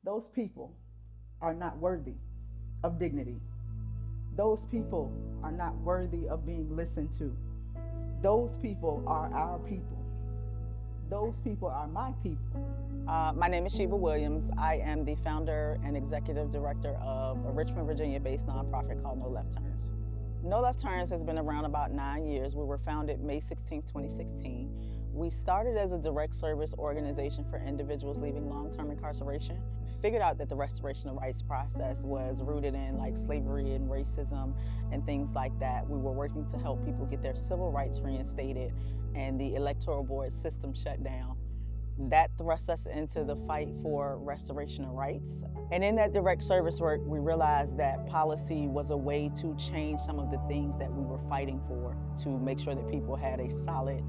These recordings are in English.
Those people are not worthy of dignity. Those people are not worthy of being listened to. Those people are our people. Those people are my people. My name is Sheba Williams. I am the founder and executive director of a Richmond, Virginia-based nonprofit called No Left Turns. No Left Turns has been around about 9 years. We were founded May 16, 2016. We started as a direct service organization for individuals leaving long-term incarceration. Figured out that the restoration of rights process was rooted in like slavery and racism and things like that. We were working to help people get their civil rights reinstated and the electoral board system shut down. That thrust us into the fight for restoration of rights. And in that direct service work, we realized that policy was a way to change some of the things that we were fighting for to make sure that people had a solid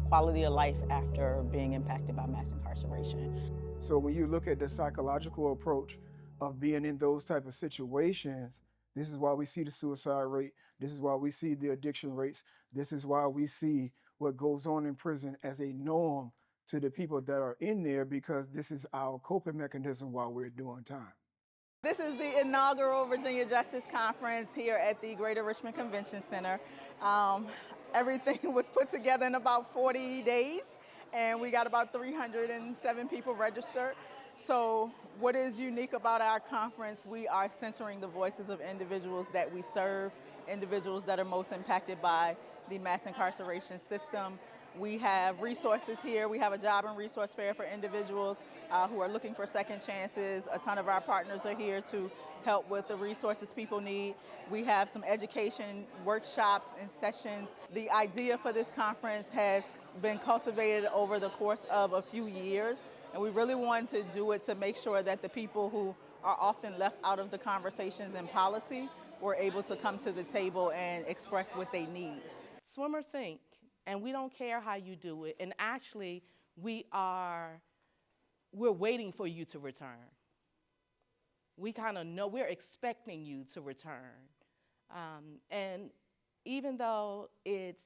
quality of life after being impacted by mass incarceration. So when you look at the psychological approach of being in those type of situations, this is why we see the suicide rate. This is why we see the addiction rates. This is why we see what goes on in prison as a norm to the people that are in there, because this is our coping mechanism while we're doing time. This is the inaugural Virginia Justice Conference here at the Greater Richmond Convention Center. Um, Everything was put together in about 40 days, and we got about 307 people registered. So what is unique about our conference, we are centering the voices of individuals that we serve, individuals that are most impacted by the mass incarceration system. We have resources here. We have a job and resource fair for individuals who are looking for second chances. A ton of our partners are here to help with the resources people need. We have some education workshops and sessions. The idea for this conference has been cultivated over the course of a few years, and we really wanted to do it to make sure that the people who are often left out of the conversations and policy were able to come to the table and express what they need. Swim or sink, and we don't care how you do it. And actually, we're waiting for you to return. We kind of know we're expecting you to return. And even though it's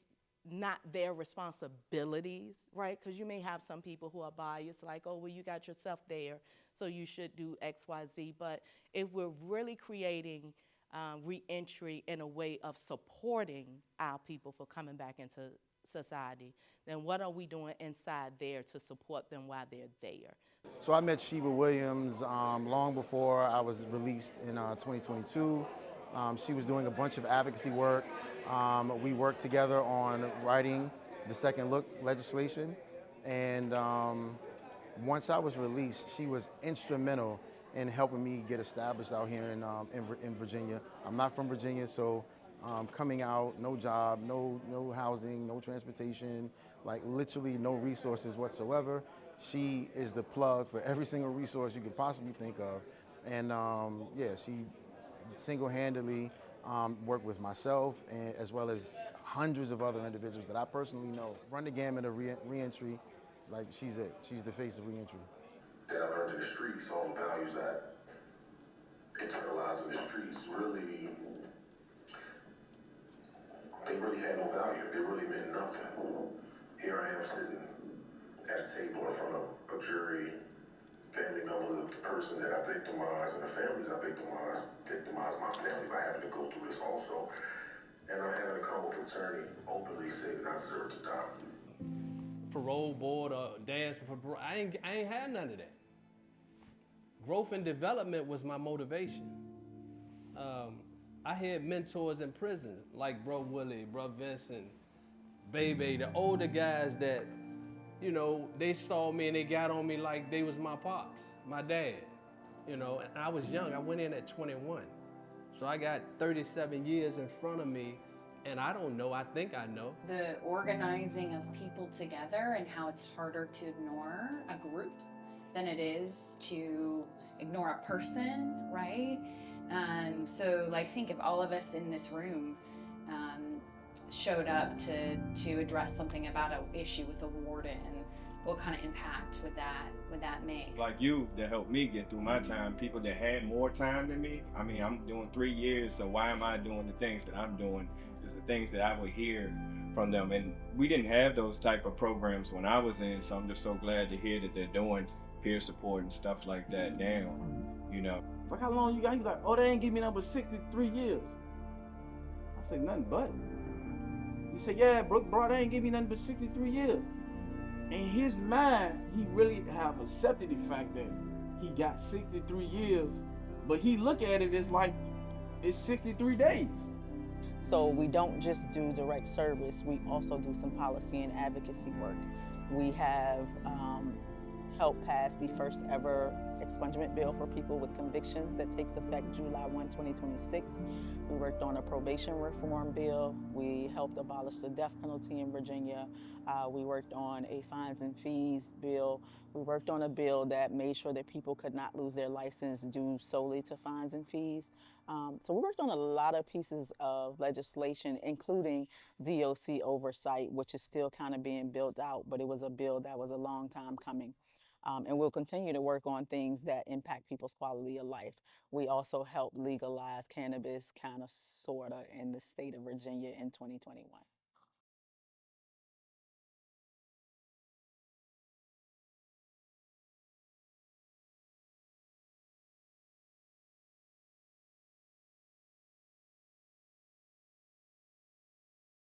not their responsibilities, right? Because you may have some people who are biased, like, oh, well, you got yourself there, so you should do X, Y, Z. But if we're really creating reentry in a way of supporting our people for coming back into society, then what are we doing inside there to support them while they're there? So I met Sheba Williams long before I was released in 2022. She was doing a bunch of advocacy work. We worked together on writing the Second Look legislation. And once I was released, she was instrumental in helping me get established out here in Virginia. I'm not from Virginia, so coming out, no job, no housing, no transportation, like literally no resources whatsoever. She is the plug for every single resource you could possibly think of. And yeah, she single-handedly worked with myself and as well as hundreds of other individuals that I personally know. Run the gamut of reentry, like she's it. She's the face of reentry. That I learned in the streets, all the values that internalized in the streets really, they really had no value. They really meant nothing. Here I am sitting at a table in front of a jury, family members of the person that I victimized and the families I victimized my family by having to go through this also. And I'm having a come with an attorney openly say that I deserve to die. Parole board or dancing for parole, I ain't had none of that. Growth and development was my motivation. I had mentors in prison, like Bro Willie, Bro Vincent, Baby, the older guys that, you know, they saw me and they got on me like they was my pops, my dad, you know, and I was young. I went in at 21. So I got 37 years in front of me, and I don't know, I think I know. The organizing of people together and how it's harder to ignore a group than it is to ignore a person, right? So like, think if all of us in this room showed up to address something about an issue with the warden, what kind of impact would that make? Like you, that helped me get through my time, people that had more time than me. I mean, I'm doing 3 years, so why am I doing the things that I'm doing? Is the things that I would hear from them. And we didn't have those type of programs when I was in, so I'm just so glad to hear that they're doing peer support and stuff like that down, you know. Like, how long you got? He's like, oh, they ain't give me number 63 years. I said, nothing but. He said, yeah, bro, they ain't give me nothing but 63 years. In his mind, he really have accepted the fact that he got 63 years, but he look at it as like it's 63 days. So we don't just do direct service, we also do some policy and advocacy work. We have helped pass the first ever expungement bill for people with convictions that takes effect July 1, 2026. We worked on a probation reform bill. We helped abolish the death penalty in Virginia. We worked on a fines and fees bill. We worked on a bill that made sure that people could not lose their license due solely to fines and fees. So we worked on a lot of pieces of legislation, including DOC oversight, which is still kind of being built out, but it was a bill that was a long time coming. And we'll continue to work on things that impact people's quality of life. We also helped legalize cannabis, kind of, sort of, in the state of Virginia in 2021.